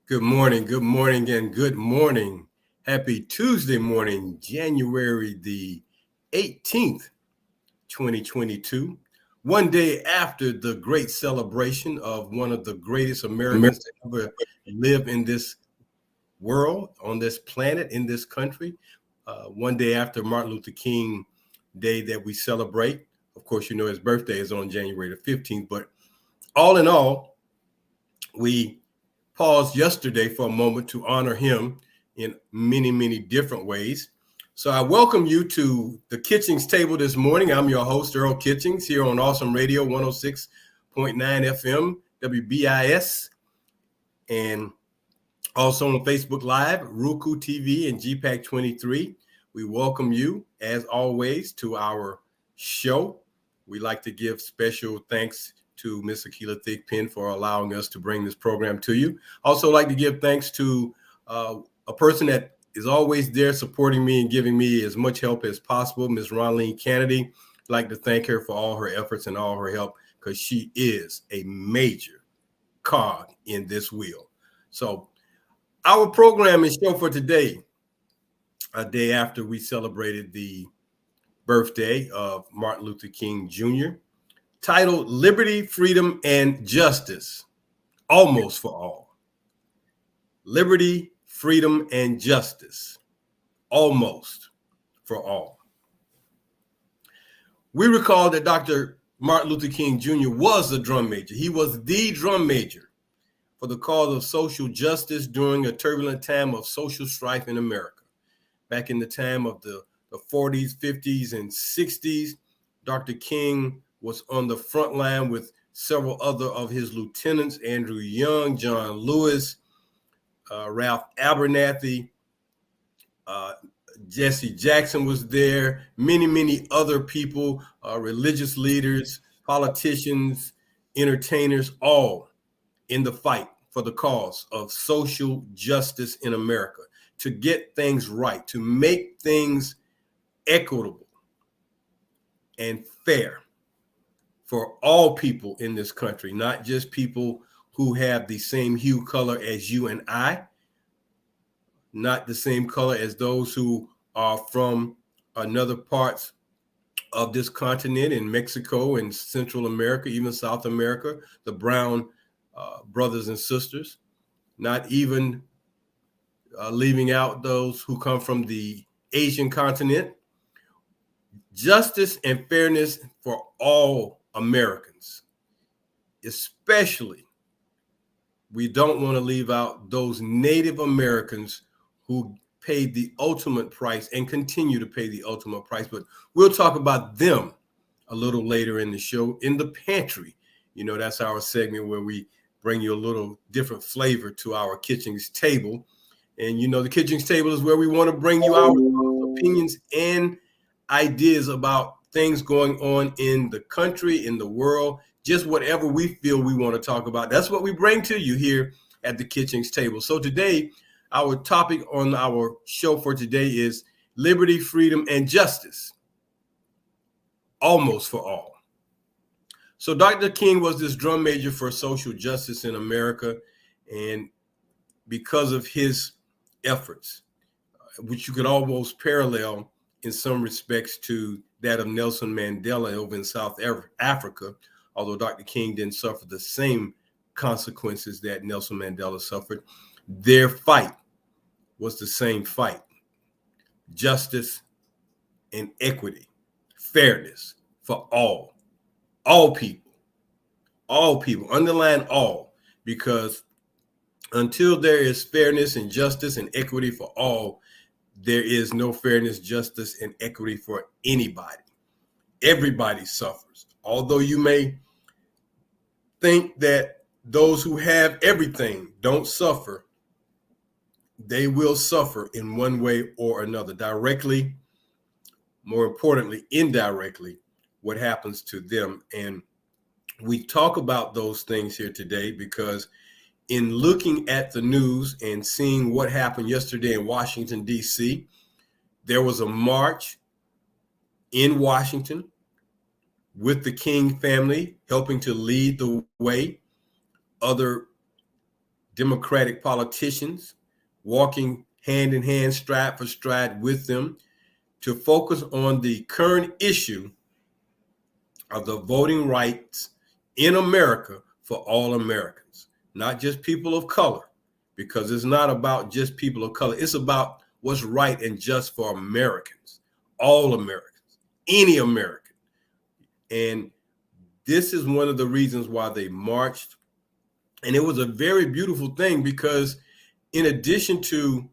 Good morning, and good morning. Happy Tuesday morning, January the 18th, 2022. One day after the great celebration of one of the greatest Americans to ever live in this world, on this planet, in this country. One day after Martin Luther King Day that we celebrate. Of course, you know his birthday is on January the 15th, but all in all, we paused yesterday for a moment to honor him in many, many different ways. So I welcome you to the Kitchings Table this morning. I'm your host, Earl Kitchings, here on Awesome Radio 106.9 FM, WBIS, and also on Facebook Live, Roku TV, and GPAC 23. We welcome you, as always, to our show. We like to give special thanks to Miss Akila Thigpen for allowing us to bring this program to you. Also like to give thanks to a person that is always there supporting me and giving me as much help as possible, Ms. Ronleen Kennedy. I'd like to thank her for all her efforts and all her help, because she is a major cog in this wheel. So our program and show for today, a day after we celebrated the birthday of Martin Luther King Jr., titled Liberty, Freedom, and Justice, Almost for All. Liberty, freedom, and justice, almost for all. We recall that Dr. Martin Luther King Jr. was a drum major. He was the drum major for the cause of social justice during a turbulent time of social strife in America. Back in the time of the 40s, 50s, and 60s, Dr. King was on the front line with several other of his lieutenants, Andrew Young, John Lewis, Ralph Abernathy, Jesse Jackson was there, many, many other people, religious leaders, politicians, entertainers, all in the fight for the cause of social justice in America, to get things right, to make things equitable and fair for all people in this country, not just people who have the same hue color as you and I, not the same color as those who are from another parts of this continent, in Mexico and Central America, even South America, the brown brothers and sisters, not even leaving out those who come from the Asian continent. Justice and fairness for all Americans, especially we don't want to leave out those Native Americans who paid the ultimate price and continue to pay the ultimate price. But we'll talk about them a little later in the show, in the pantry. You know, that's our segment where we bring you a little different flavor to our Kitchings Table. And, you know, the Kitchings Table is where we want to bring you our opinions and ideas about things going on in the country, in the world, just whatever we feel we want to talk about. That's what we bring to you here at the Kitchings Table. So today, our topic on our show for today is liberty, freedom, and justice, almost for all. So Dr. King was this drum major for social justice in America, and because of his efforts, which you could almost parallel in some respects to that of Nelson Mandela over in South Africa, although Dr. King didn't suffer the same consequences that Nelson Mandela suffered, their fight was the same fight: justice and equity, fairness for all people, underline all, because until there is fairness and justice and equity for all, there is no fairness, justice, and equity for anybody. Everybody suffers. Although you may think that those who have everything don't suffer, they will suffer in one way or another, directly, more importantly, indirectly, what happens to them. And we talk about those things here today because in looking at the news and seeing what happened yesterday in Washington, D.C., there was a march in Washington with the King family helping to lead the way, other Democratic politicians walking hand in hand, stride for stride with them to focus on the current issue of the voting rights in America for all Americans, not just people of color, because it's not about just people of color. It's about what's right and just for Americans, all Americans, any American. And this is one of the reasons why they marched. And it was a very beautiful thing because in addition to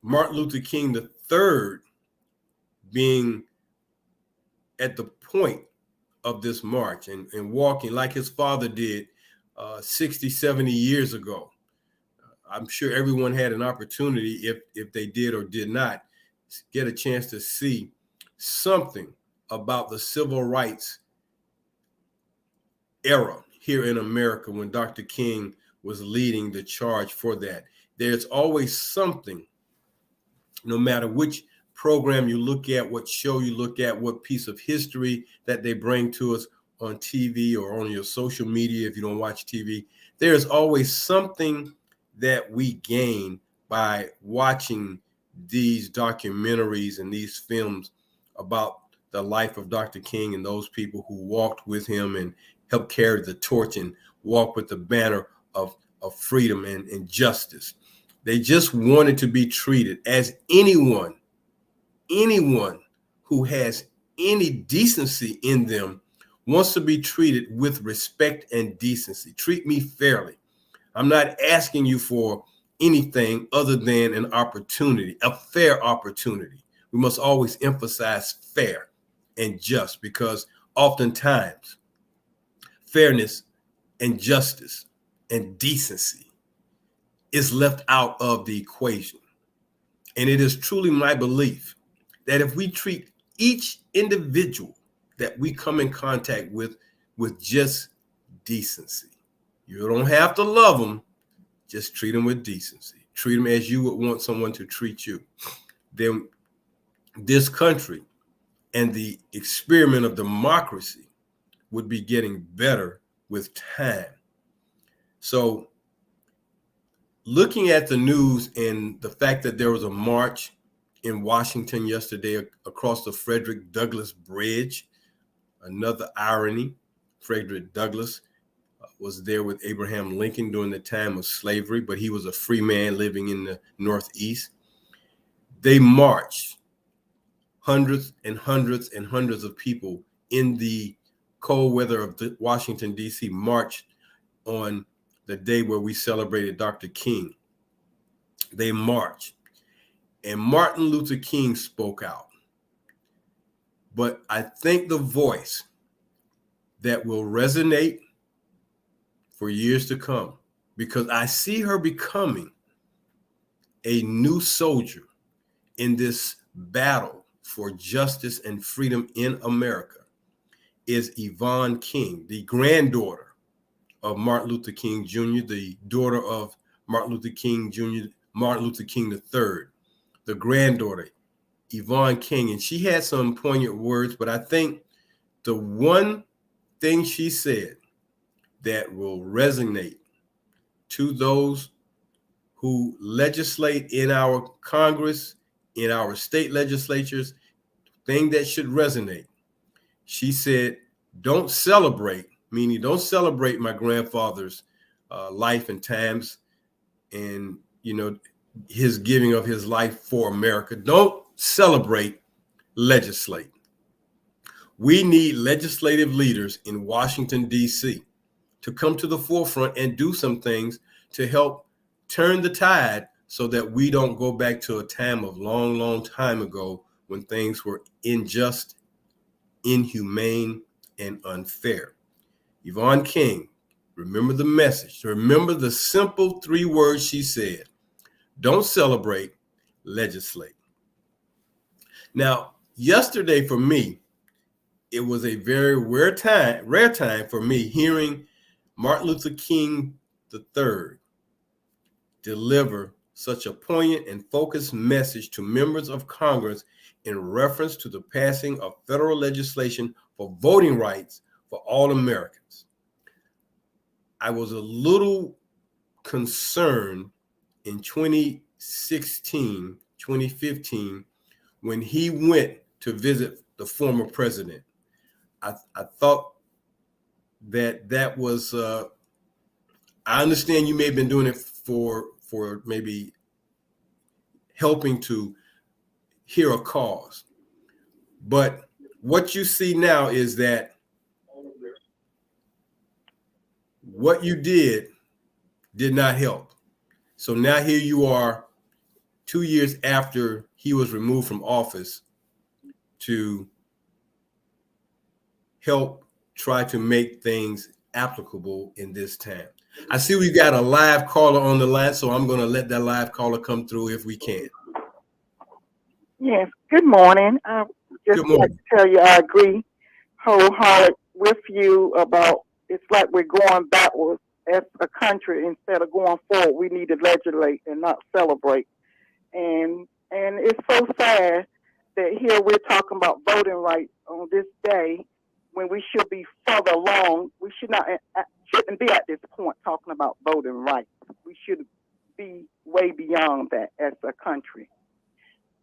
Martin Luther King III being at the point of this march and walking like his father did 60, 70 years ago. I'm sure everyone had an opportunity, if they did or did not, get a chance to see something about the civil rights era here in America when Dr. King was leading the charge for that. There's always something, no matter which program you look at, what show you look at, what piece of history that they bring to us on TV or on your social media if you don't watch TV, there's always something that we gain by watching these documentaries and these films about the life of Dr. King and those people who walked with him and helped carry the torch and walk with the banner of freedom and justice. They just wanted to be treated as anyone who has any decency in them wants to be treated with respect and decency. Treat me fairly. I'm not asking you for anything other than an opportunity, a fair opportunity. We must always emphasize fair and just because oftentimes fairness and justice and decency is left out of the equation. And it is truly my belief that if we treat each individual that we come in contact with just decency, you don't have to love them, just treat them with decency. Treat them as you would want someone to treat you. Then this country and the experiment of democracy would be getting better with time. So looking at the news and the fact that there was a march in Washington yesterday across the Frederick Douglass Bridge, another irony, Frederick Douglass was there with Abraham Lincoln during the time of slavery, but he was a free man living in the Northeast. They marched, hundreds and hundreds and hundreds of people in the cold weather of Washington, D.C., marched on the day where we celebrated Dr. King. They marched, and Martin Luther King spoke out. But I think the voice that will resonate for years to come, because I see her becoming a new soldier in this battle for justice and freedom in America, is Yvonne King, the granddaughter of Martin Luther King Jr., the daughter of Martin Luther King Jr., Martin Luther King III, the granddaughter, Yvonne King. And she had some poignant words, but I think the one thing she said that will resonate to those who legislate in our Congress, in our state legislatures, thing that should resonate. She said, don't celebrate, meaning don't celebrate my grandfather's life and times and, his giving of his life for America. Don't celebrate, legislate. We need legislative leaders in Washington, D.C. to come to the forefront and do some things to help turn the tide so that we don't go back to a time of long, long time ago when things were unjust, inhumane, and unfair. Yvonne King, remember the message. Remember the simple 3 words she said. Don't celebrate, legislate. Now, yesterday for me, it was a very rare time for me hearing Martin Luther King III deliver such a poignant and focused message to members of Congress in reference to the passing of federal legislation for voting rights for all Americans. I was a little concerned in 2016, 2015, when he went to visit the former president. I thought that was, I understand you may have been doing it for maybe helping to hear a cause. But what you see now is that what you did not help. So now here you are 2 years after he was removed from office to help try to make things applicable in this time. I see we got a live caller on the line, so I'm going to let that live caller come through if we can. Yes, good morning. I just like to tell you I agree wholehearted with you about it's like we're going backwards as a country instead of going forward. We need to legislate and not celebrate. And it's so sad that here we're talking about voting rights on this day when we should be further along. We shouldn't be at this point talking about voting rights. We should be way beyond that as a country.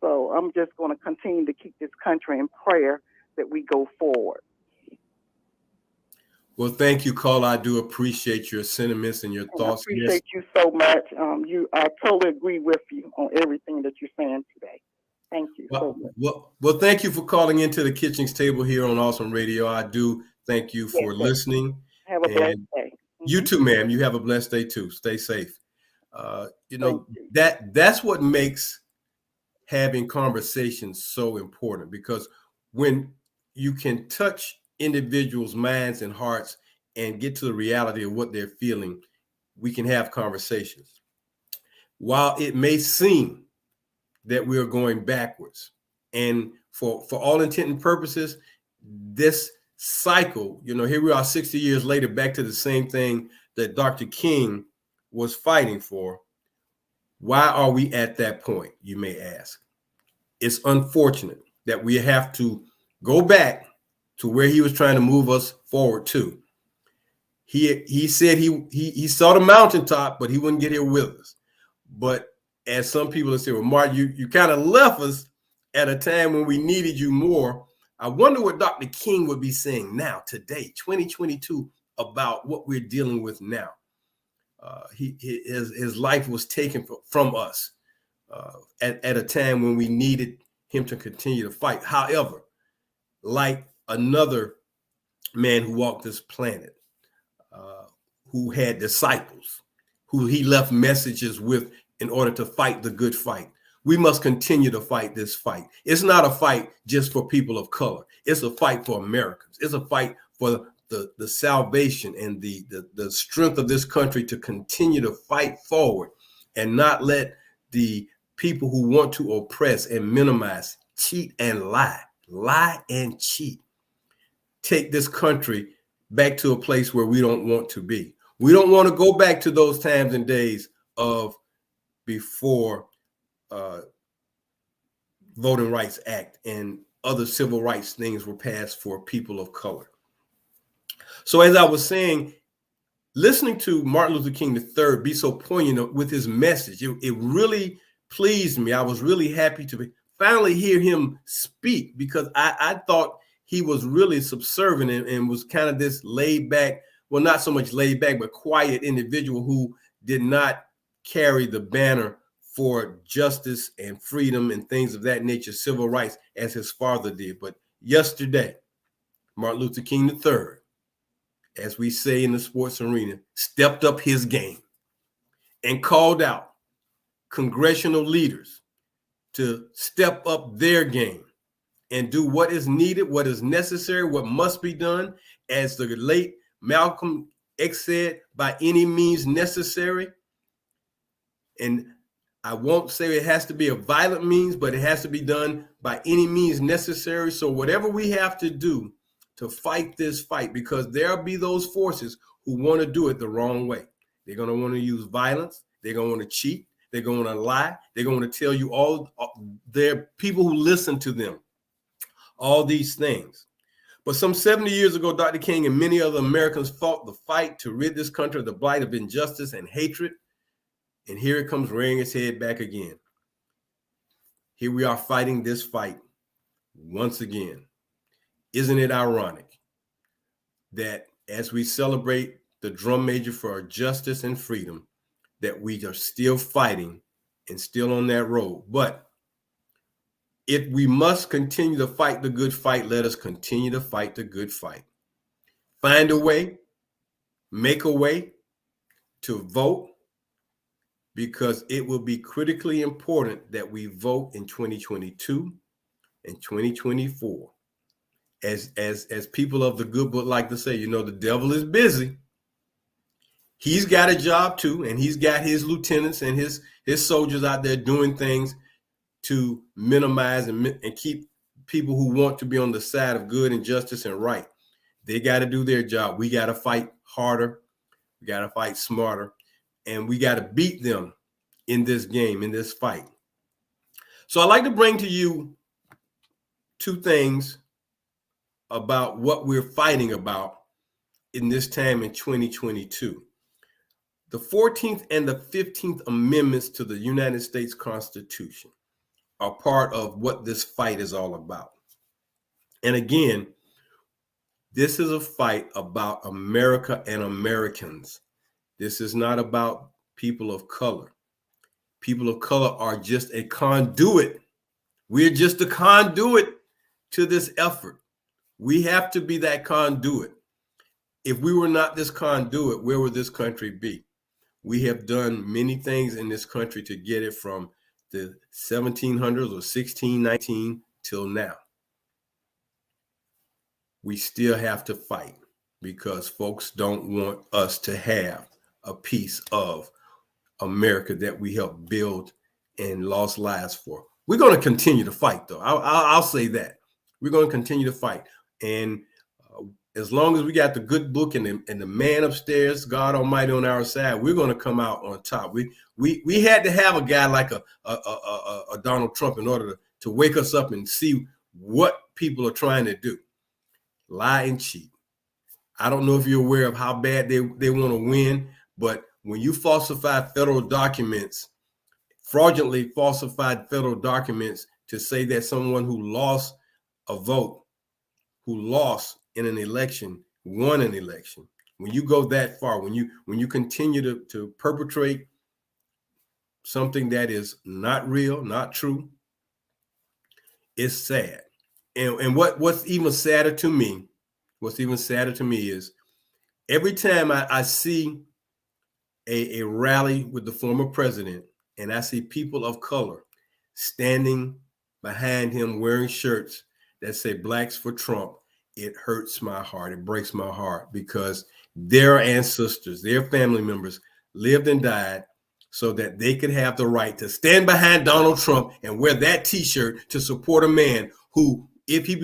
So I'm just going to continue to keep this country in prayer that we go forward. Well, thank you, caller. I do appreciate your sentiments and your thoughts. I appreciate you so much. I totally agree with you on everything that you're saying today. Thank you so much. Well, thank you for calling into the Kitchings Table here on Awesome Radio. I do thank you for listening. Have a blessed day. You too, ma'am. You have a blessed day too. Stay safe. That's what makes having conversations so important, because when you can touch individuals' minds and hearts and get to the reality of what they're feeling, we can have conversations. While it may seem that we are going backwards, and for all intent and purposes, this cycle, here we are 60 years later, back to the same thing that Dr. King was fighting for. Why are we at that point, you may ask? It's unfortunate that we have to go back to where he was trying to move us forward to. He said he saw the mountaintop, but he wouldn't get here with us. But as some people have said, well, Mark, you kind of left us at a time when we needed you more. I wonder what Dr. King would be saying now, today, 2022, about what we're dealing with now. His life was taken from us at a time when we needed him to continue to fight. However, like another man who walked this planet, who had disciples, who he left messages with in order to fight the good fight, we must continue to fight this fight. It's not a fight just for people of color. It's a fight for Americans. It's a fight for the salvation and the strength of this country to continue to fight forward and not let the people who want to oppress and minimize, cheat and lie and cheat, take this country back to a place where we don't want to be. We don't want to go back to those times and days of before Voting Rights Act and other civil rights things were passed for people of color. So as I was saying, listening to Martin Luther King III be so poignant with his message, it really pleased me. I was really happy to finally hear him speak, because I thought he was really subservient and was kind of this laid back, well, not so much laid back, but quiet individual who did not carry the banner for justice and freedom and things of that nature, civil rights, as his father did. But yesterday, Martin Luther King III, as we say in the sports arena, stepped up his game and called out congressional leaders to step up their game and do what is needed, what is necessary, what must be done. As the late Malcolm X said, by any means necessary. And I won't say it has to be a violent means, but it has to be done by any means necessary. So whatever we have to do to fight this fight, because there'll be those forces who want to do it the wrong way. They're going to want to use violence. They're going to want to cheat. They're going to lie. They're going to tell you all. There are people who listen to them, all these things. But some 70 years ago, Dr. King and many other Americans fought the fight to rid this country of the blight of injustice and hatred. And here it comes rearing its head back again. Here we are fighting this fight once again. Isn't it ironic that as we celebrate the drum major for our justice and freedom, that we are still fighting and still on that road? But if we must continue to fight the good fight, let us continue to fight the good fight. Find a way, make a way to vote, because it will be critically important that we vote in 2022 and 2024. As people of the good book like to say, the devil is busy. He's got a job too, and he's got his lieutenants and his soldiers out there doing things to minimize and keep people who want to be on the side of good and justice and right. They got to do their job. We got to fight harder. We got to fight smarter. And we got to beat them in this game, in this fight. So I'd like to bring to you two things about what we're fighting about in this time in 2022. The 14th and the 15th Amendments to the United States Constitution are part of what this fight is all about. And again, this is a fight about America and Americans. This is not about people of color. People of color are just a conduit. We're just a conduit to this effort. We have to be that conduit. If we were not this conduit, where would this country be? We have done many things in this country to get it from the 1700s or 1619 till now. We still have to fight because folks don't want us to have a piece of America that we helped build and lost lives for. We're going to continue to fight, though. I'll say that. We're going to continue to fight. And as long as we got the good book and the man upstairs, God Almighty on our side, we're going to come out on top. We had to have a guy like a Donald Trump in order to wake us up and see what people are trying to do. Lie and cheat. I don't know if you're aware of how bad they want to win, but when you falsify federal documents, fraudulently falsified federal documents to say that someone who lost a vote, who lost in an election, won an election, when you go that far, when you continue to perpetrate something that is not real, not true, it's sad. And what's even sadder to me is every time I see a rally with the former president and I see people of color standing behind him wearing shirts that say Blacks for Trump, it hurts my heart. It breaks my heart because their ancestors, their family members lived and died so that they could have the right to stand behind Donald Trump and wear that T-shirt to support a man who, if he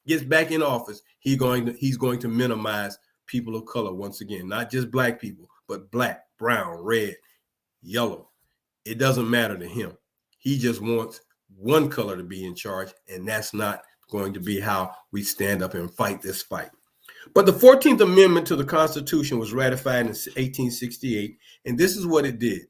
gets back in office, he's going to minimize people of color once again, not just black people, but black, brown, red, yellow. It doesn't matter to him. He just wants one color to be in charge, and that's not going to be how we stand up and fight this fight. But the 14th Amendment to the Constitution was ratified in 1868, and this is what it did.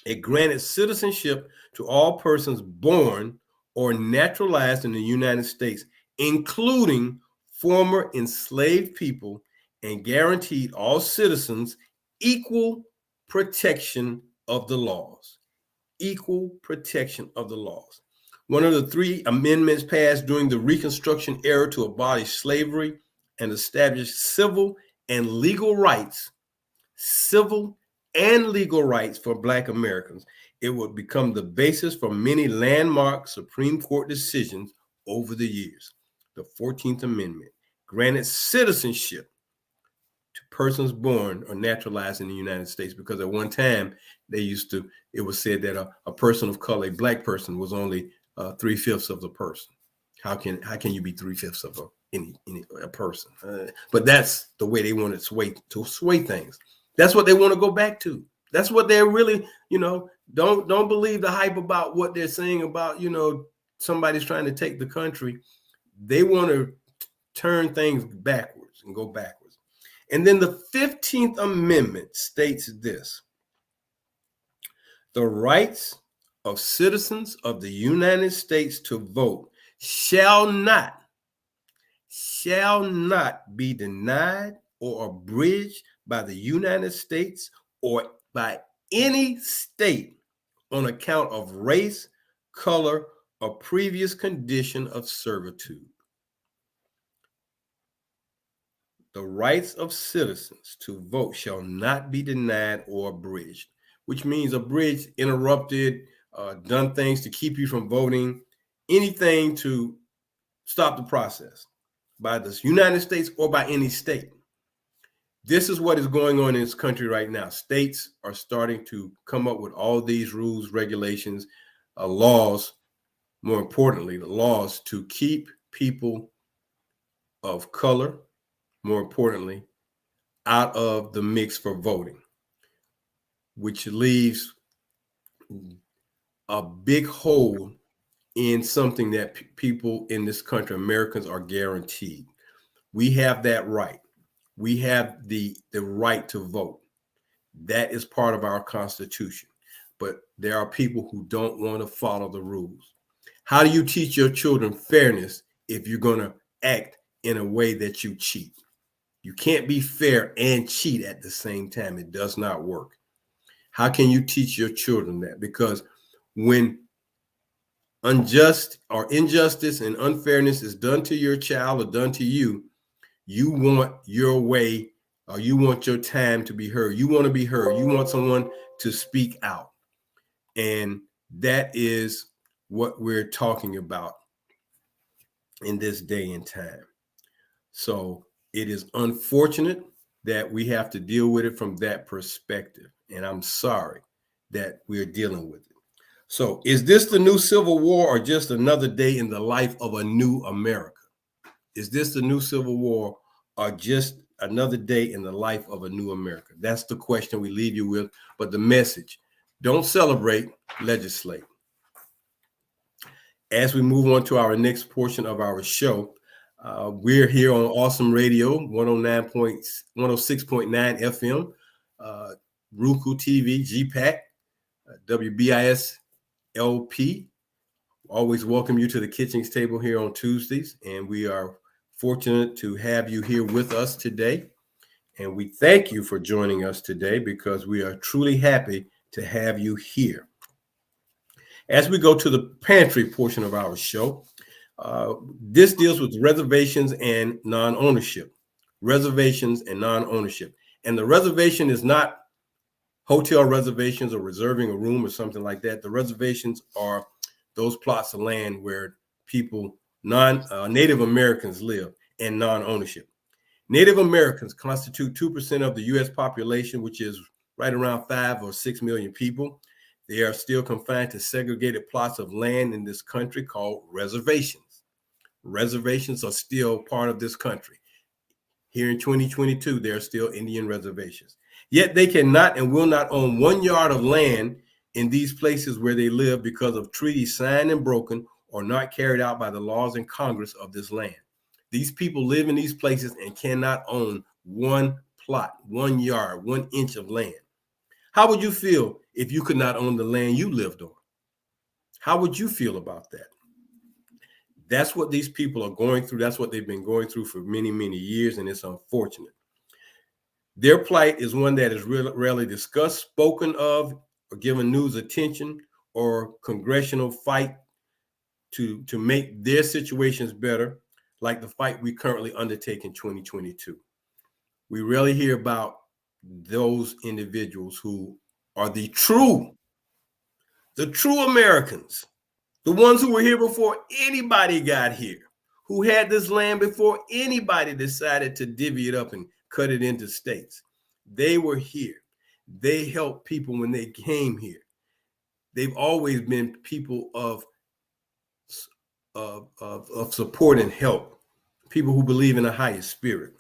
It granted citizenship to all persons born or naturalized in the United States, including former enslaved people, and guaranteed all citizens equal protection of the laws. Equal protection of the laws. One of the three amendments passed during the Reconstruction era to abolish slavery and establish civil and legal rights for Black Americans. It would become the basis for many landmark Supreme Court decisions over the years. The 14th Amendment granted citizenship to persons born or naturalized in the United States, because at one time it was said that a person of color, a black person, was only 3/5 of the person. How can you be 3/5 of a person? But that's the way they want to sway things. That's what they want to go back to. That's what they're really, don't believe the hype about what they're saying about, somebody's trying to take the country. They want to turn things backwards and go backwards. And then the 15th Amendment states this: the rights of citizens of the United States to vote shall not be denied or abridged by the United States or by any state on account of race, color, or previous condition of servitude. The rights of citizens to vote shall not be denied or abridged, which means abridged, interrupted, done things to keep you from voting, anything to stop the process by the United States or by any state. This is what is going on in this country right now. States are starting to come up with all these rules, regulations, laws, more importantly, the laws to keep people of color, more importantly, out of the mix for voting, which leaves a big hole in something that people in this country, Americans, are guaranteed. We have that right. We have the right to vote. That is part of our Constitution. But there are people who don't want to follow the rules. How do you teach your children fairness if you're going to act in a way that you cheat? You can't be fair and cheat at the same time. It does not work. How can you teach your children that? Because when unjust or injustice and unfairness is done to your child or done to you, you want your way, or you want your time to be heard. You want to be heard. You want someone to speak out. And that is what we're talking about in this day and time. So it is unfortunate that we have to deal with it from that perspective. And I'm sorry that we're dealing with it. So is this the new Civil War or just another day in the life of a new America? Is this the new Civil War or just another day in the life of a new America? That's the question we leave you with. But the message: don't celebrate, legislate. As we move on to our next portion of our show, we're here on Awesome Radio, 106.9 FM, Roku TV, GPAC, WBIS LP. Always welcome you to the Kitchings Table here on Tuesdays, and we are fortunate to have you here with us today. And we thank you for joining us today because we are truly happy to have you here. As we go to the pantry portion of our show, this deals with reservations and non-ownership. Reservations and non-ownership. And the reservation is not hotel reservations or reserving a room or something like that. The reservations are those plots of land where people, Native Americans live, and non-ownership. Native Americans constitute 2% of the U.S. population, which is right around 5 or 6 million people. They are still confined to segregated plots of land in this country called reservations. Reservations are still part of this country. Here in 2022, there are still Indian reservations. Yet they cannot and will not own 1 yard of land in these places where they live because of treaties signed and broken or not carried out by the laws in Congress of this land. These people live in these places and cannot own 1 plot, 1 yard, 1 inch of land. How would you feel if you could not own the land you lived on? How would you feel about that? That's what these people are going through. That's what they've been going through for many, many years, and it's unfortunate. Their plight is one that is rarely discussed, spoken of, or given news attention, or congressional fight to make their situations better, like the fight we currently undertake in 2022. We rarely hear about those individuals who are the true Americans, the ones who were here before anybody got here, who had this land before anybody decided to divvy it up and cut it into states. They were here. They helped people when they came here. They've always been people of support and help, people who believe in a higher spirit,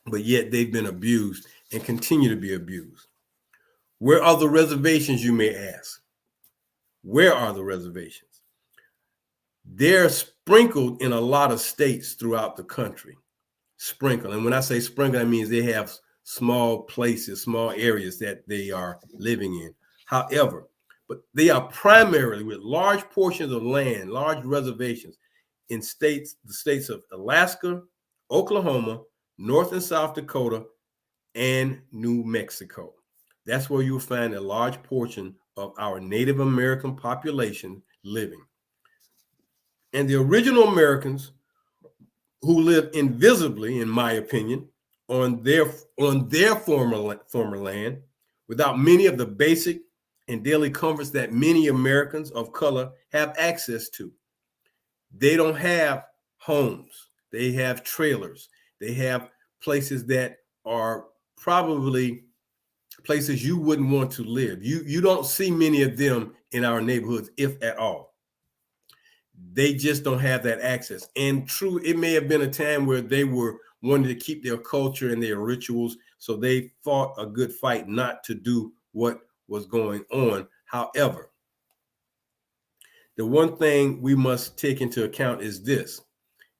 but yet they've been abused and continue to be abused. Where are the reservations, you may ask? Where are the reservations? They're sprinkled in a lot of states throughout the country. Sprinkled. And when I say sprinkled, that means they have small places, small areas that they are living in. However, but they are primarily with large portions of land, large reservations in states, the states of Alaska, Oklahoma, North and South Dakota, and New Mexico. That's where you'll find a large portion of our Native American population living. And the original Americans who lived invisibly, in my opinion, on their former land, without many of the basic and daily comforts that many Americans of color have access to. They don't have homes. They have trailers. They have places that are probably places you wouldn't want to live. You don't see many of them in our neighborhoods, if at all. They just don't have that access. And true, it may have been a time where they were wanting to keep their culture and their rituals, so they fought a good fight not to do what was going on. However, the one thing we must take into account is this: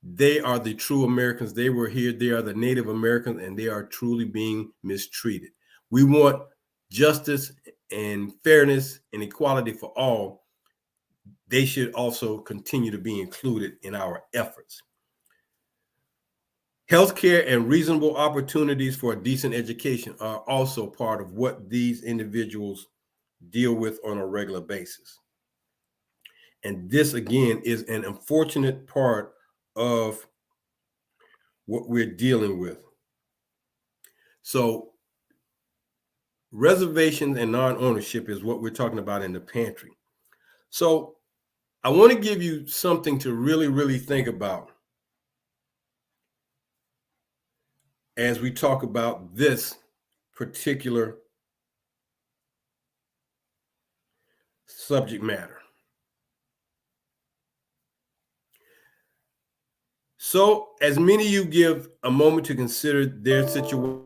they are the true Americans. They were here. They are the Native Americans, and they are truly being mistreated. We want justice and fairness and equality for all. They should also continue to be included in our efforts. Healthcare and reasonable opportunities for a decent education are also part of what these individuals deal with on a regular basis. And this, again, is an unfortunate part of what we're dealing with. So reservations and non-ownership is what we're talking about in the pantry. So I want to give you something to really, really think about as we talk about this particular subject matter. So, as many of you give a moment to consider their situation,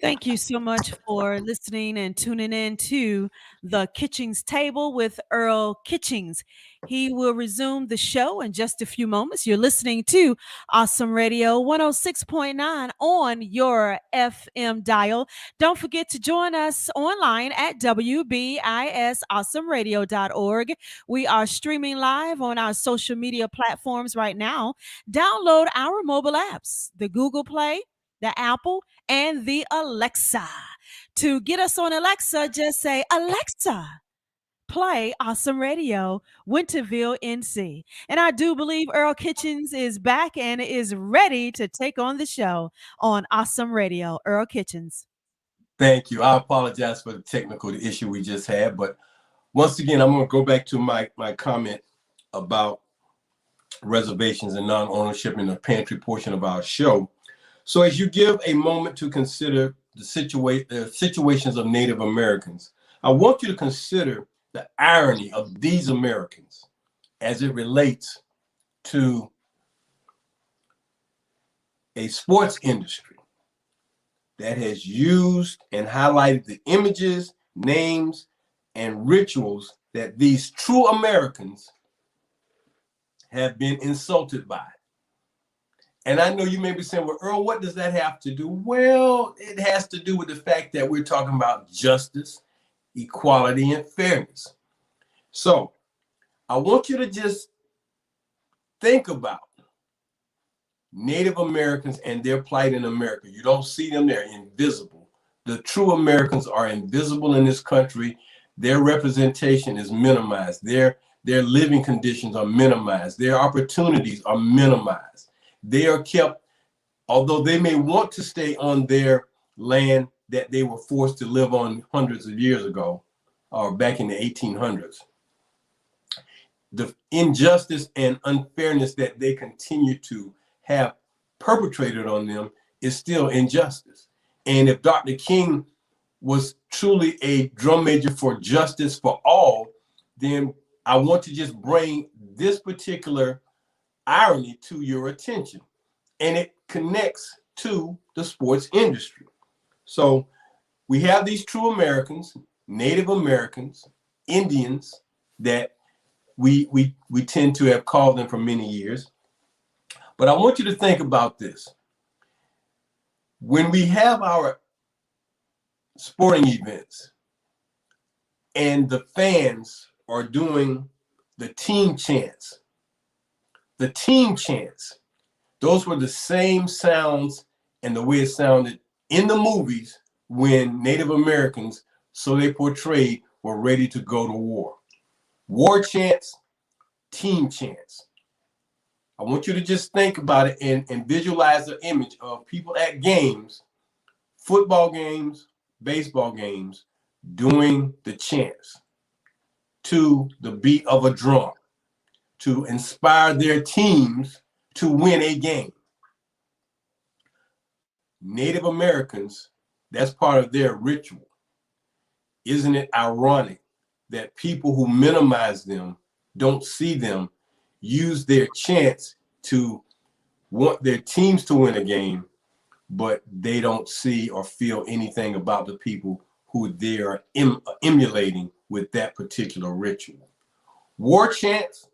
Thank you so much for listening and tuning in to the Kitchings Table with Earl Kitchings. He will resume the show in just a few moments. You're listening to Awesome Radio 106.9 on your FM dial. Don't forget to join us online at wbisawesomeradio.org. We are streaming live on our social media platforms right now. Download our mobile apps, the Google Play, the Apple, and the Alexa. To get us on Alexa, just say, Alexa, play Awesome Radio, Winterville, NC. And I do believe Earl Kitchings is back and is ready to take on the show on Awesome Radio. Earl Kitchings. Thank you. I apologize for the technical issue we just had, but once again, I'm going to go back to my comment about reservations and non-ownership in the pantry portion of our show. So as you give a moment to consider the situations of Native Americans, I want you to consider the irony of these Americans as it relates to a sports industry that has used and highlighted the images, names, and rituals that these true Americans have been insulted by. And I know you may be saying, well, Earl, what does that have to do? Well, it has to do with the fact that we're talking about justice, equality, and fairness. So I want you to just think about Native Americans and their plight in America. You don't see them, they're invisible. The true Americans are invisible in this country. Their representation is minimized. Their living conditions are minimized. Their opportunities are minimized. They are kept, although they may want to stay on their land that they were forced to live on hundreds of years ago, or back in the 1800s. The injustice and unfairness that they continue to have perpetrated on them is still injustice. And if Dr. King was truly a drum major for justice for all, then I want to just bring this particular irony to your attention. And it connects to the sports industry. So we have these true Americans, Native Americans, Indians, that we tend to have called them for many years. But I want you to think about this. When we have our sporting events and the fans are doing the team chants, those were the same sounds and the way it sounded in the movies when Native Americans, so they portrayed, were ready to go to war. War chants, team chants. I want you to just think about it and visualize the image of people at games, football games, baseball games, doing the chants to the beat of a drum to inspire their teams to win a game. Native Americans, that's part of their ritual. Isn't it ironic that people who minimize them, don't see them, use their chants to want their teams to win a game, but they don't see or feel anything about the people who they are emulating with that particular ritual. War chants,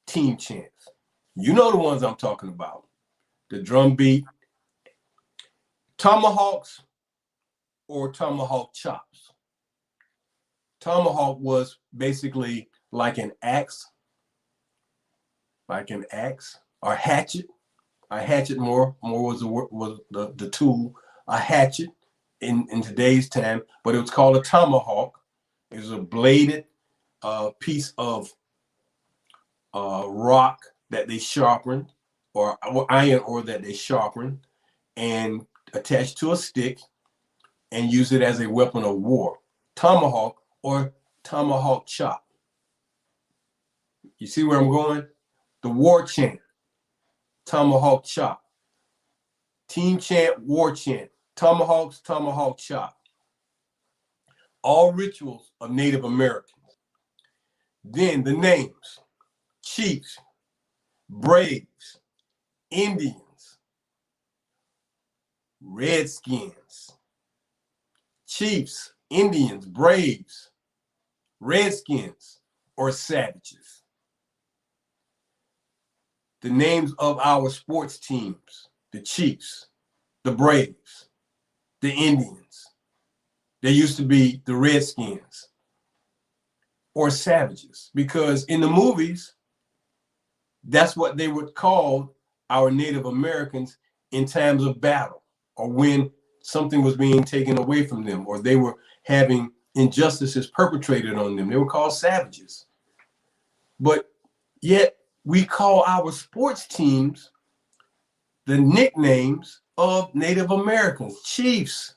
team chants. You know the ones I'm talking about. The drum beat, tomahawks or tomahawk chops. Tomahawk was basically like an axe, or hatchet. A hatchet more was the tool, a hatchet in today's time, but it was called a tomahawk. It was a bladed piece of rock that they sharpened, or iron ore that they sharpened and attached to a stick and use it as a weapon of war. Tomahawk or tomahawk chop. You see where I'm going? The war chant, tomahawk chop. Team chant, war chant, tomahawks, tomahawk chop. All rituals of Native Americans. Then the names: chiefs, braves, Indians, redskins. Chiefs, Indians, braves, redskins, or savages. The names of our sports teams: the Chiefs, the Braves, the Indians. They used to be the Redskins or savages, because in the movies, that's what they would call our Native Americans in times of battle, or when something was being taken away from them, or they were having injustices perpetrated on them. They were called savages. But yet we call our sports teams the nicknames of Native Americans: Chiefs,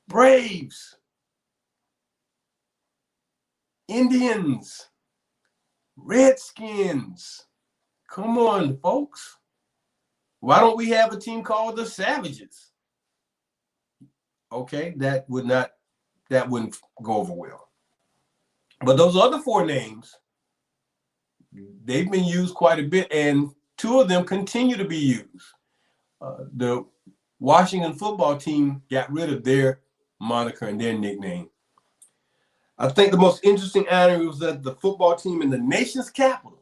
Braves, Indians, Redskins. Come on, folks. Why don't we have a team called the Savages? Okay, that wouldn't go over well. But those other four names, they've been used quite a bit, and two of them continue to be used. The Washington football team got rid of their moniker and their nickname. I think the most interesting irony was that the football team in the nation's capital,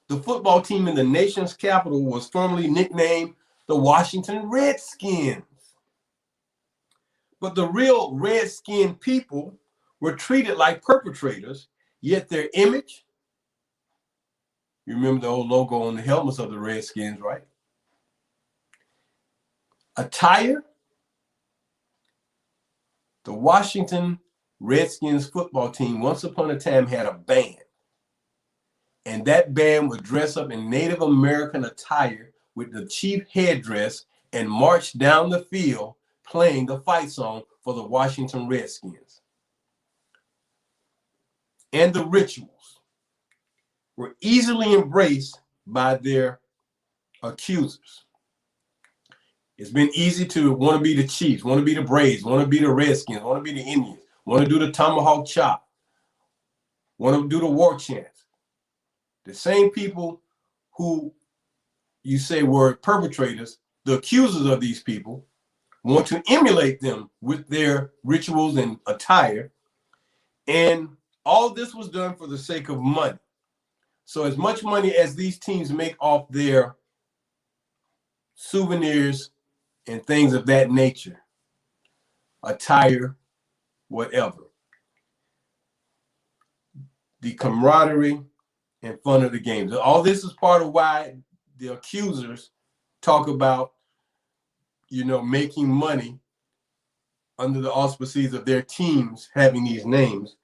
was formerly nicknamed the Washington Redskins. But the real Redskin people were treated like perpetrators, yet their image, you remember the old logo on the helmets of the Redskins, right? Attire, the Washington Redskins football team once upon a time had a band. And that band would dress up in Native American attire with the chief headdress and march down the field playing the fight song for the Washington Redskins. And the rituals were easily embraced by their accusers. It's been easy to want to be the Chiefs, want to be the Braves, want to be the Redskins, want to be the Indians, want to do the tomahawk chop, want to do the war chants. The same people who you say were perpetrators, the accusers of these people, want to emulate them with their rituals and attire. And all this was done for the sake of money. So as much money as these teams make off their souvenirs and things of that nature, attire, whatever, the camaraderie and fun of the games. All this is part of why the accusers talk about, making money under the auspices of their teams having these names: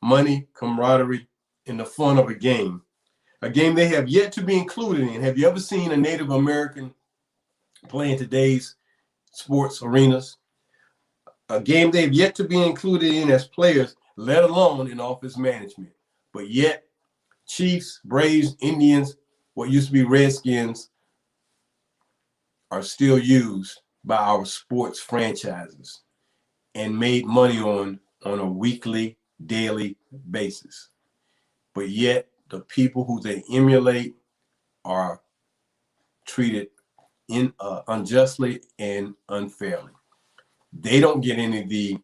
money, camaraderie, and the fun of a game they have yet to be included in. Have you ever seen a Native American play in today's sports arenas? A game they've yet to be included in as players, let alone in office management. But yet, Chiefs, Braves, Indians, what used to be Redskins, are still used by our sports franchises and made money on a weekly, daily basis. But yet, the people who they emulate are treated unjustly and unfairly. They don't get any of the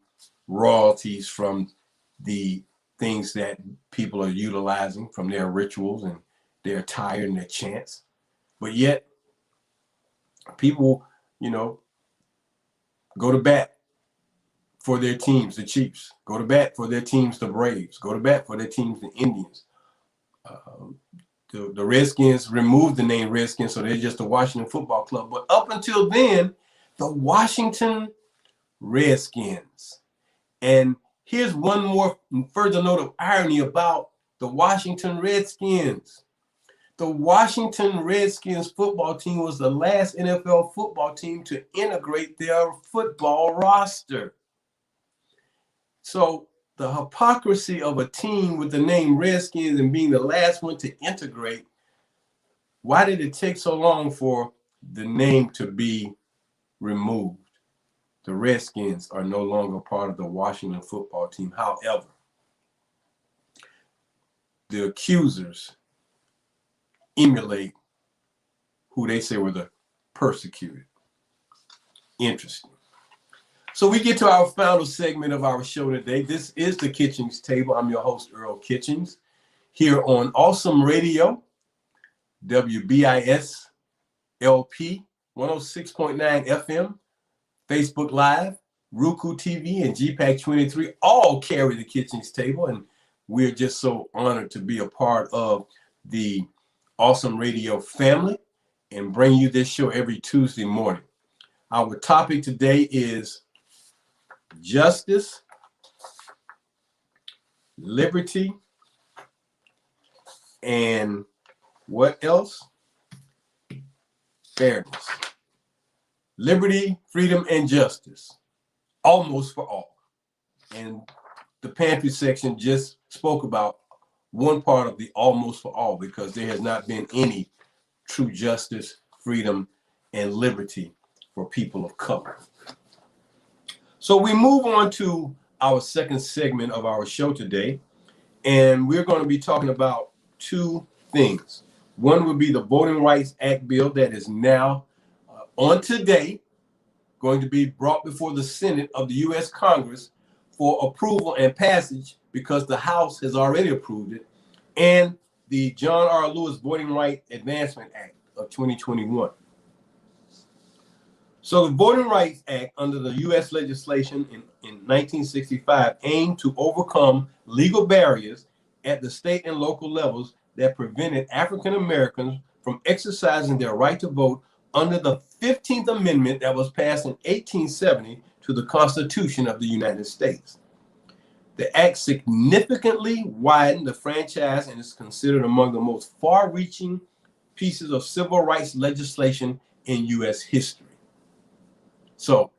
royalties from the things that people are utilizing from their rituals and their attire and their chants. But yet, people, go to bat for their teams, the Chiefs. Go to bat for their teams, the Braves. Go to bat for their teams, the Indians. The Redskins removed the name Redskins, so they're just the Washington Football Club. But up until then, the Washington Redskins. And here's one more further note of irony about the Washington Redskins. The Washington Redskins football team was the last NFL football team to integrate their football roster. So the hypocrisy of a team with the name Redskins and being the last one to integrate, why did it take so long for the name to be removed? The Redskins are no longer part of the Washington football team. However, the accusers emulate who they say were the persecuted. Interesting. So we get to our final segment of our show today. This is the Kitchings Table. I'm your host, Earl Kitchings, here on Awesome Radio, WBIS LP 106.9 FM, Facebook Live, Roku TV, and GPAC 23 all carry the Kitchings Table. And we're just so honored to be a part of the Awesome Radio family and bring you this show every Tuesday morning. Our topic today is justice, liberty, and what else? Fairness. Liberty, freedom, and justice, almost for all. And the pantry section just spoke about one part of the almost for all, because there has not been any true justice, freedom, and liberty for people of color. So we move on to our second segment of our show today, and we're going to be talking about two things. One would be the Voting Rights Act bill that is now on today, going to be brought before the Senate of the U.S. Congress for approval and passage because the House has already approved it, and the John R. Lewis Voting Rights Advancement Act of 2021. So the Voting Rights Act under the U.S. legislation in 1965 aimed to overcome legal barriers at the state and local levels that prevented African Americans from exercising their right to vote under the 15th Amendment that was passed in 1870 to the Constitution of the United States. The act significantly widened the franchise and is considered among the most far-reaching pieces of civil rights legislation in U.S. history. So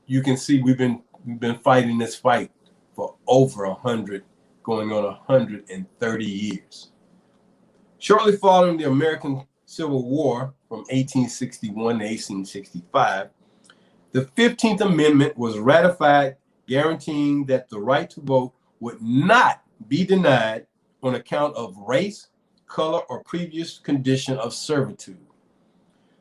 you can see we've been fighting this fight for over 100, going on 130 years. Shortly following the American Civil War from 1861 to 1865, the 15th Amendment was ratified, guaranteeing that the right to vote would not be denied on account of race, color, or previous condition of servitude.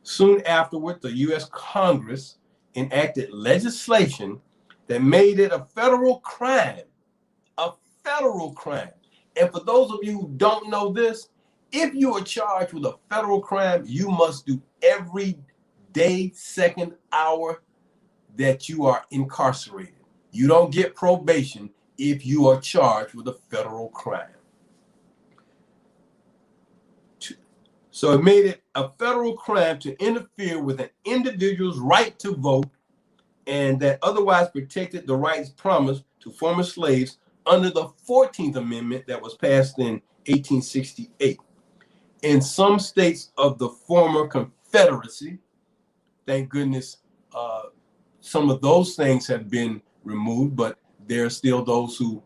Soon afterward, the U.S. Congress enacted legislation that made it a federal crime. And for those of you who don't know this, if you are charged with a federal crime, you must do every day, second, hour that you are incarcerated. You don't get probation if you are charged with a federal crime. So it made it a federal crime to interfere with an individual's right to vote, and that otherwise protected the rights promised to former slaves under the 14th Amendment that was passed in 1868. In some states of the former Confederacy, thank goodness, some of those things have been removed, but there are still those who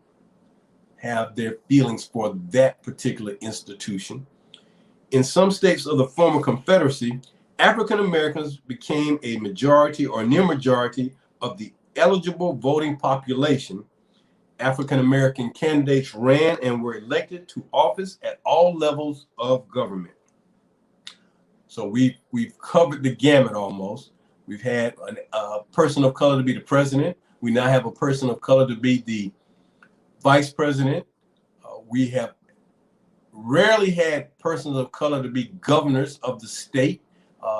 have their feelings for that particular institution. In some states of the former Confederacy, African Americans became a majority or near majority of the eligible voting population. African American candidates ran and were elected to office at all levels of government. So we've covered the gamut almost. We've had a person of color to be the president. We now have a person of color to be the vice president. We have rarely had persons of color to be governors of the state,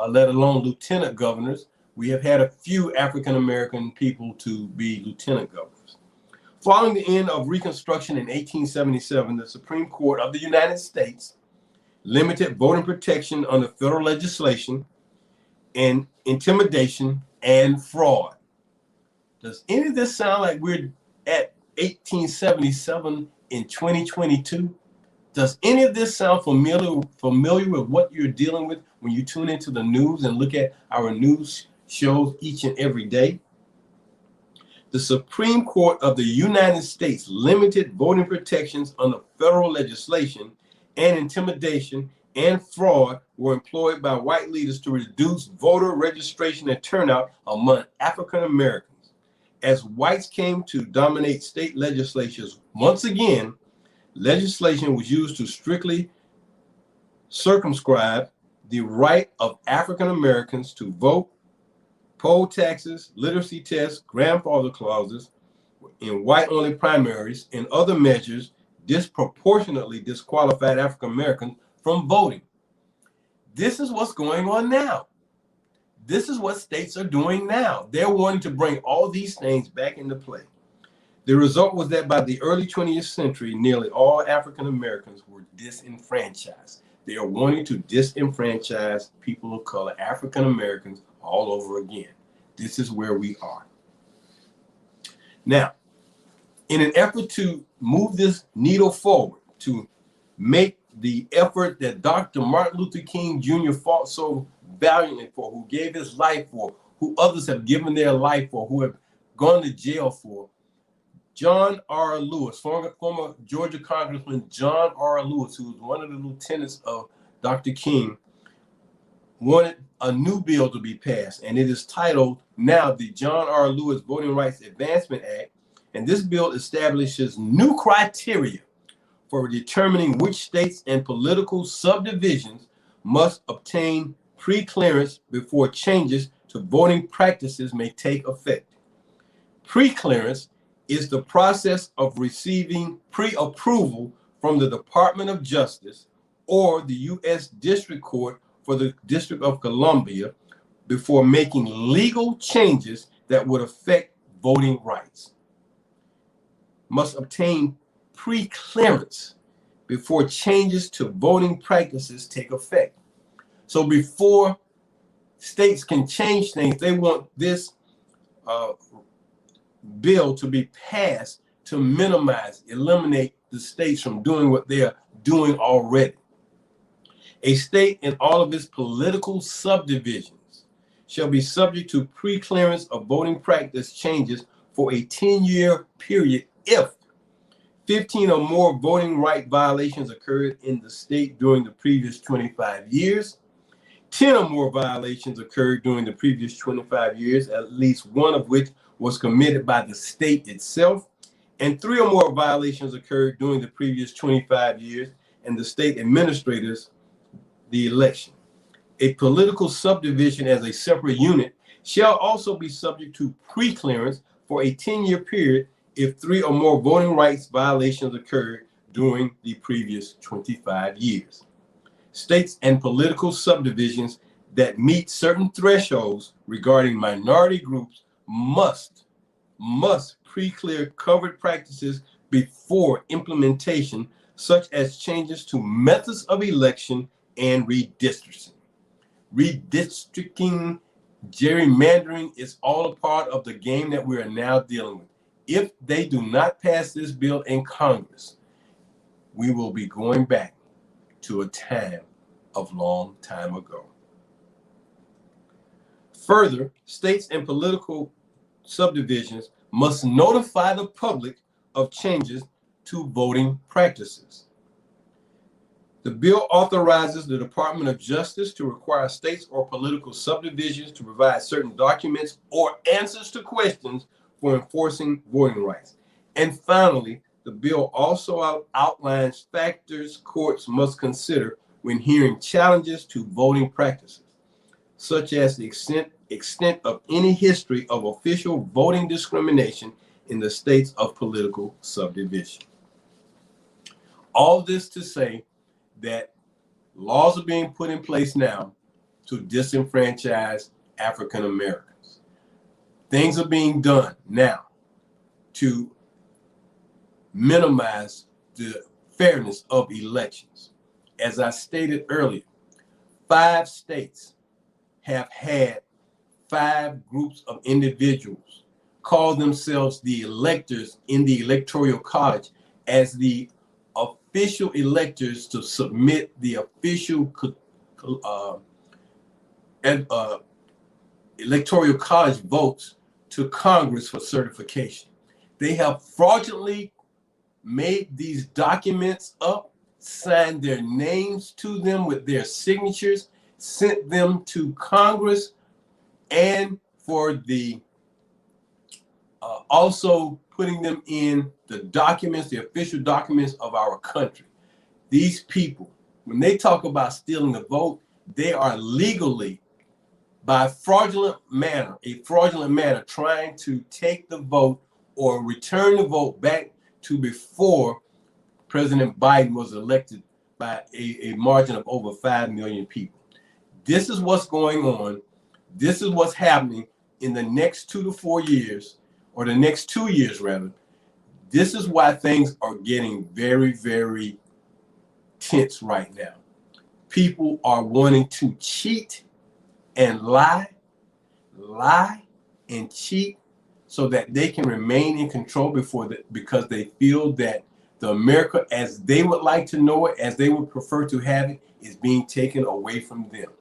let alone lieutenant governors. We have had a few African American people to be lieutenant governors. Following the end of Reconstruction in 1877, the Supreme Court of the United States limited voting protection under federal legislation and intimidation and fraud. Does any of this sound like we're at 1877 in 2022? Does any of this sound familiar with what you're dealing with when you tune into the news and look at our news shows each and every day? The Supreme Court of the United States limited voting protections under federal legislation, and intimidation and fraud were employed by white leaders to reduce voter registration and turnout among African Americans. As whites came to dominate state legislatures once again, legislation was used to strictly circumscribe the right of African Americans to vote. Poll taxes, literacy tests, grandfather clauses in white-only primaries, and other measures disproportionately disqualified African Americans from voting. This is what's going on now. This is what states are doing now. They're wanting to bring all these things back into play. The result was that by the early 20th century, nearly all African Americans were disenfranchised. They are wanting to disenfranchise people of color, African Americans, all over again. This is where we are. Now, in an effort to move this needle forward, to make the effort that Dr. Martin Luther King Jr. fought so valiantly for, who gave his life for, who others have given their life for, who have gone to jail for, John R. Lewis, former Georgia Congressman John R. Lewis, who was one of the lieutenants of Dr. King, wanted a new bill to be passed, and it is titled now the John R. Lewis Voting Rights Advancement Act. And this bill establishes new criteria for determining which states and political subdivisions must obtain pre-clearance before changes to voting practices may take effect. Pre-clearance is the process of receiving pre-approval from the Department of Justice or the U.S. District Court for the District of Columbia before making legal changes that would affect voting rights. Must obtain pre-clearance before changes to voting practices take effect. So before states can change things, they want this bill to be passed to minimize, eliminate the states from doing what they are doing already. A state and all of its political subdivisions shall be subject to pre-clearance of voting practice changes for a 10-year period if 15 or more voting right violations occurred in the state during the previous 25 years, 10 or more violations occurred during the previous 25 years, at least one of which was committed by the state itself, and 3 or more violations occurred during the previous 25 years, and the state administrators the election. A political subdivision as a separate unit shall also be subject to pre-clearance for a 10-year period if 3 or more voting rights violations occurred during the previous 25 years. States and political subdivisions that meet certain thresholds regarding minority groups must pre-clear covered practices before implementation, such as changes to methods of election and redistricting. Redistricting, gerrymandering is all a part of the game that we are now dealing with. If they do not pass this bill in Congress, we will be going back to a time of long time ago. Further, states and political subdivisions must notify the public of changes to voting practices. The bill authorizes the Department of Justice to require states or political subdivisions to provide certain documents or answers to questions for enforcing voting rights. And finally, the bill also outlines factors courts must consider when hearing challenges to voting practices, such as the extent of any history of official voting discrimination in the states of political subdivision. All this to say that laws are being put in place now to disenfranchise African Americans. Things are being done now to minimize the fairness of elections. As I stated earlier, 5 states have had 5 groups of individuals call themselves the electors in the Electoral College as the official electors to submit the official Electoral College votes to Congress for certification. They have fraudulently made these documents up, signed their names to them with their signatures, sent them to Congress, and for the also putting them in the documents, the official documents of our country. These people, when they talk about stealing the vote, they are legally, by a fraudulent manner, trying to take the vote or return the vote back to before President Biden was elected by a margin of over 5 million people. This is what's going on. This is what's happening in the next 2 to 4 years, or the next 2 years rather. This is why things are getting very, very tense right now. People are wanting to cheat and lie and cheat so that they can remain in control because they feel that the America as they would like to know it, as they would prefer to have it, is being taken away from them.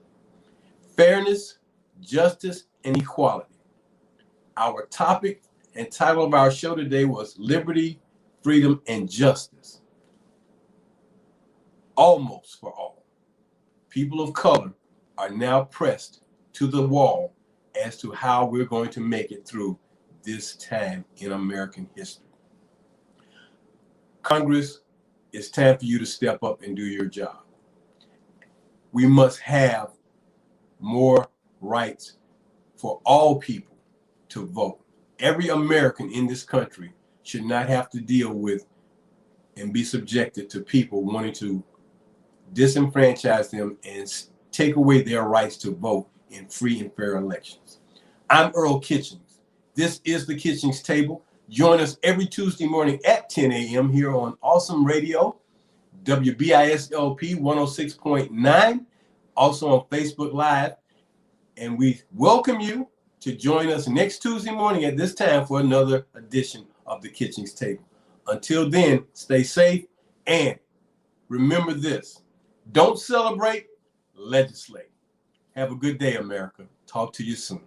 Fairness, justice, and equality. Our topic and title of our show today was Liberty, Freedom, and Justice. Almost for all. People of color are now pressed to the wall as to how we're going to make it through this time in American history. Congress, it's time for you to step up and do your job. We must have more rights for all people to vote. Every American in this country should not have to deal with and be subjected to people wanting to disenfranchise them and take away their rights to vote in free and fair elections. I'm Earl Kitchings. This is the Kitchings Table. Join us every Tuesday morning at 10 a.m. here on Awesome Radio, WBISLP 106.9, also on Facebook Live. And we welcome you to join us next Tuesday morning at this time for another edition of the Kitchings Table. Until then, stay safe and remember this: don't celebrate, legislate. Have a good day, America. Talk to you soon.